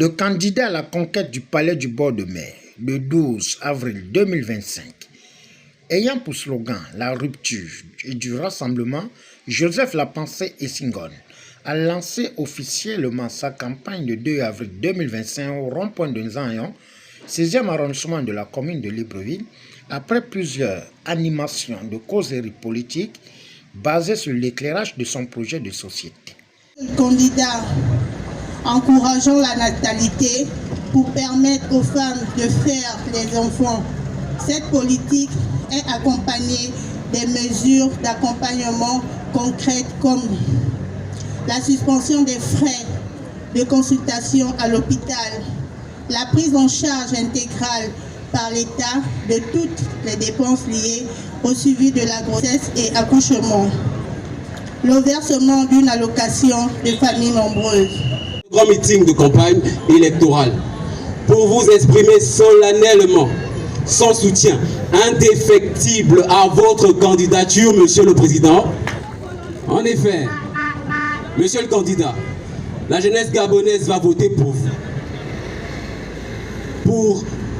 Le candidat à la conquête du palais du bord de mer, le 12 avril 2025, ayant pour slogan la rupture et du rassemblement, Joseph Lapensée Essingone a lancé officiellement sa campagne le 2 avril 2025 au rond-point de Nzanyon, 16e arrondissement de la commune de Libreville, après plusieurs animations de causeries politiques basées sur l'éclairage de son projet de société. Le candidat encourageant la natalité pour permettre aux femmes de faire les enfants. Cette politique est accompagnée des mesures d'accompagnement concrètes comme la suspension des frais de consultation à l'hôpital, la prise en charge intégrale par l'État de toutes les dépenses liées au suivi de la grossesse et accouchement, le versement d'une allocation de familles nombreuses. Grand meeting de campagne électorale pour vous exprimer solennellement son soutien indéfectible à votre candidature, Monsieur le Président. En effet, Monsieur le candidat, la jeunesse gabonaise va voter pour vous.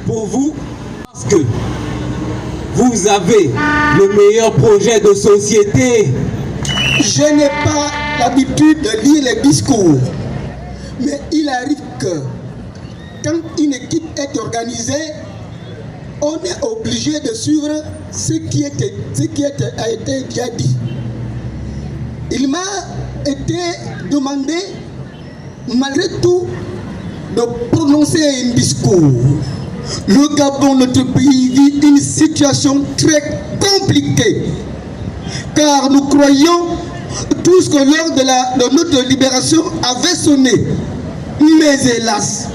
Pour vous, parce que vous avez le meilleur projet de société. Je n'ai pas l'habitude de lire les discours, mais il arrive que quand une équipe est organisée, on est obligé de suivre ce qui a été déjà dit. Il m'a été demandé, malgré tout, de prononcer un discours. Le Gabon, notre pays, vit une situation très compliquée, car nous croyons tous que l'heure de notre libération avait sonné. Mais hélas,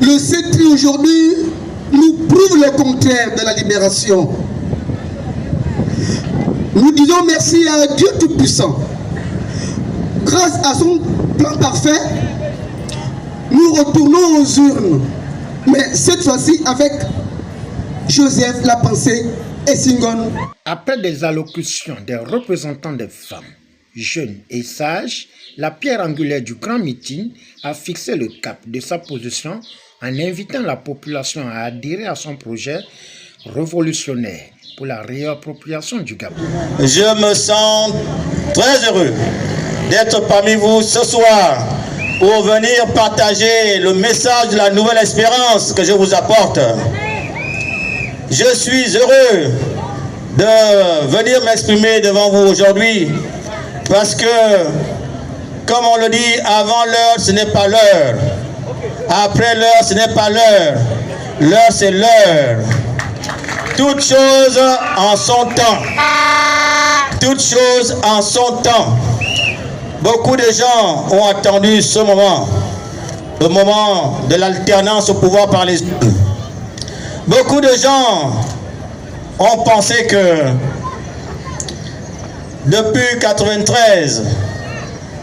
le 7 mai aujourd'hui nous prouve le contraire de la libération. Nous disons merci à Dieu Tout-Puissant. Grâce à son plan parfait, nous retournons aux urnes. Mais cette fois-ci avec Joseph Lapensée Essingone. Après des allocutions des représentants des femmes, jeunes et sages, la pierre angulaire du grand meeting a fixé le cap de sa position en invitant la population à adhérer à son projet révolutionnaire pour la réappropriation du Gabon. Je me sens très heureux d'être parmi vous ce soir pour venir partager le message de la nouvelle espérance que je vous apporte. Je suis heureux de venir m'exprimer devant vous aujourd'hui parce que, comme on le dit, avant l'heure, ce n'est pas l'heure. Après l'heure, ce n'est pas l'heure. L'heure, c'est l'heure. Toutes choses en son temps. Toutes choses en son temps. Beaucoup de gens ont attendu ce moment, le moment de l'alternance au pouvoir par les urnes. Beaucoup de gens ont pensé que depuis 1993,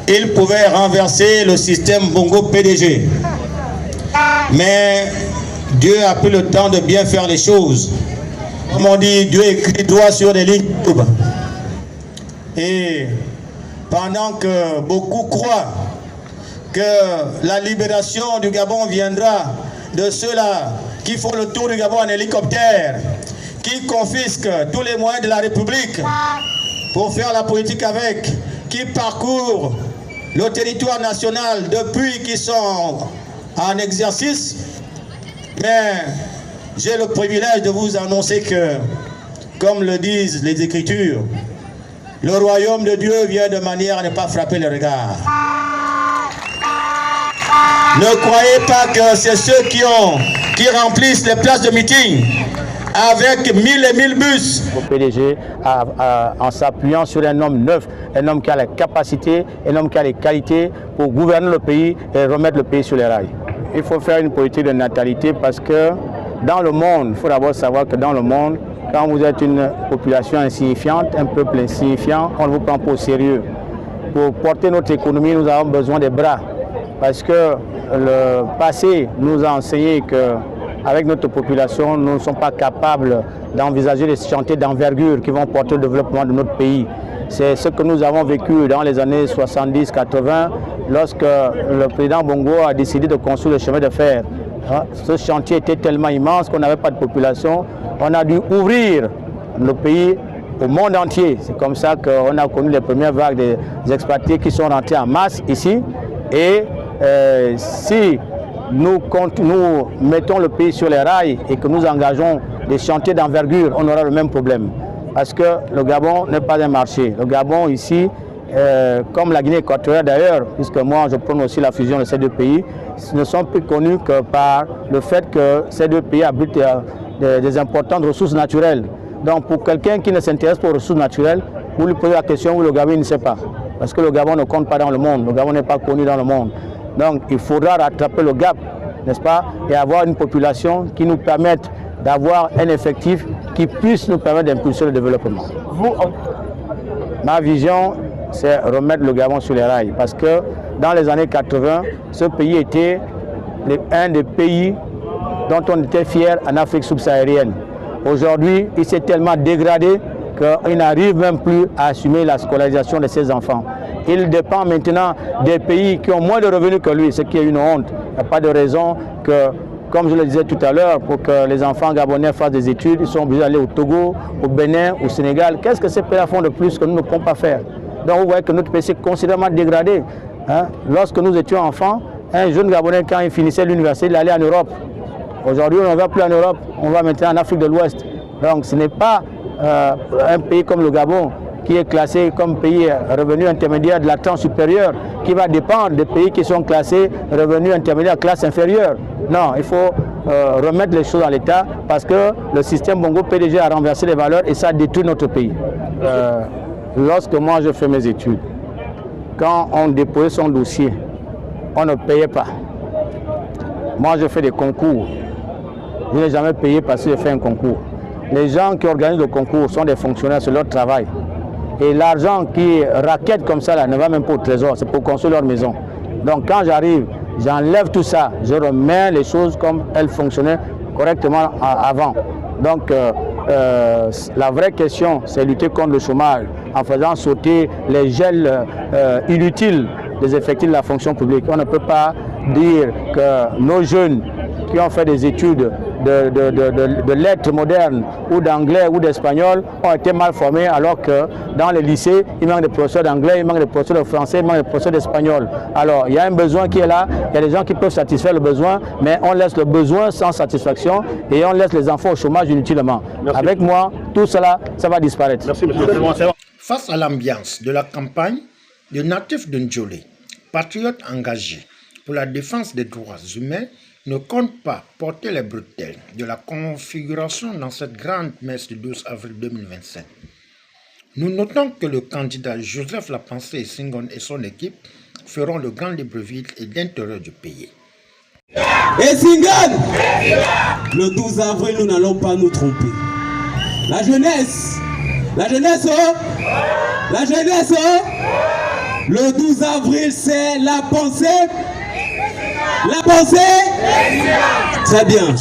ils pouvaient renverser le système Bongo PDG. Mais Dieu a pris le temps de bien faire les choses. Comme on dit, Dieu écrit droit sur des lignes. Et pendant que beaucoup croient que la libération du Gabon viendra de ceux-là qui font le tour du Gabon en hélicoptère, qui confisquent tous les moyens de la République pour faire la politique avec, qui parcourent le territoire national depuis qu'ils sont en exercice, mais j'ai le privilège de vous annoncer que, comme le disent les Écritures, le royaume de Dieu vient de manière à ne pas frapper le regard. Ne croyez pas que c'est ceux qui remplissent les places de meeting avec 1000 et 1000 bus. Le PDG, en s'appuyant sur un homme neuf, un homme qui a la capacité, un homme qui a les qualités pour gouverner le pays et remettre le pays sur les rails. Il faut faire une politique de natalité parce que dans le monde, il faut d'abord savoir que dans le monde, quand vous êtes une population insignifiante, un peuple insignifiant, on ne vous prend pas au sérieux. Pour porter notre économie, nous avons besoin des bras. Parce que le passé nous a enseigné qu'avec notre population, nous ne sommes pas capables d'envisager des chantiers d'envergure qui vont porter le développement de notre pays. c'est ce que nous avons vécu dans les années 70-80 lorsque le président Bongo a décidé de construire le chemin de fer. Ce chantier était tellement immense qu'on n'avait pas de population. On a dû ouvrir le pays au monde entier. C'est comme ça qu'on a connu les premières vagues des expatriés qui sont rentrés en masse ici. Et si nous mettons le pays sur les rails et que nous engageons des chantiers d'envergure, on aura le même problème. Parce que le Gabon n'est pas un marché. Le Gabon ici, comme la Guinée équatoriale d'ailleurs, puisque moi je prône aussi la fusion de ces deux pays, ne sont plus connus que par le fait que ces deux pays abritent des importantes ressources naturelles. Donc pour quelqu'un qui ne s'intéresse pas aux ressources naturelles, vous lui posez la question où le Gabon ne sait pas. Parce que le Gabon ne compte pas dans le monde, le Gabon n'est pas connu dans le monde. Donc il faudra rattraper le gap, n'est-ce pas, et avoir une population qui nous permette d'avoir un effectif qui puisse nous permettre d'impulser le développement. Ma vision, c'est remettre le Gabon sur les rails. Parce que dans les années 80, ce pays était un des pays dont on était fier en Afrique subsaharienne. Aujourd'hui, il s'est tellement dégradé qu'il n'arrive même plus à assumer la scolarisation de ses enfants. Il dépend maintenant des pays qui ont moins de revenus que lui, ce qui est une honte. Il n'y a pas de raison que, comme je le disais tout à l'heure, pour que les enfants gabonais fassent des études, ils sont obligés d'aller au Togo, au Bénin, au Sénégal. Qu'est-ce que ces pays font de plus que nous ne pouvons pas faire? Donc vous voyez que notre pays s'est considérablement dégradé. Lorsque nous étions enfants, un jeune Gabonais, quand il finissait l'université, il allait en Europe. Aujourd'hui, on ne va plus en Europe, on va maintenant en Afrique de l'Ouest. Donc ce n'est pas un pays comme le Gabon qui est classé comme pays revenu intermédiaire de la tranche supérieure, qui va dépendre des pays qui sont classés revenu intermédiaire classe inférieure. Non, il faut remettre les choses à l'état parce que le système Bongo PDG a renversé les valeurs et ça détruit notre pays. Lorsque moi je fais mes études, quand on déposait son dossier, on ne payait pas. Moi je fais des concours. Je n'ai jamais payé parce que j'ai fait un concours. Les gens qui organisent le concours sont des fonctionnaires, c'est leur travail. Et l'argent qui raquette comme ça là, ne va même pas au trésor, c'est pour construire leur maison. Donc quand j'arrive, j'enlève tout ça, je remets les choses comme elles fonctionnaient correctement avant. Donc la vraie question, c'est lutter contre le chômage en faisant sauter les gels inutiles des effectifs de la fonction publique. On ne peut pas dire que nos jeunes qui ont fait des études de lettres modernes ou d'anglais ou d'espagnol ont été mal formés alors que dans les lycées, il manque des professeurs d'anglais, il manque des professeurs de français, il manque des professeurs d'espagnol. Alors il y a un besoin qui est là, il y a des gens qui peuvent satisfaire le besoin, mais on laisse le besoin sans satisfaction et on laisse les enfants au chômage inutilement. Merci. Avec moi, tout cela, ça va disparaître. Merci, monsieur. Face à l'ambiance de la campagne, le natif de Ndjolé, patriote engagé pour la défense des droits humains, ne compte pas porter les bretelles de la configuration dans cette grande messe du 12 avril 2025. Nous notons que le candidat Joseph Lapensée Essingon et son équipe feront le grand Libreville et l'intérieur du pays. Essingon, le 12 avril, nous n'allons pas nous tromper. La jeunesse, le 12 avril, c'est la pensée. La pensée? Très bien.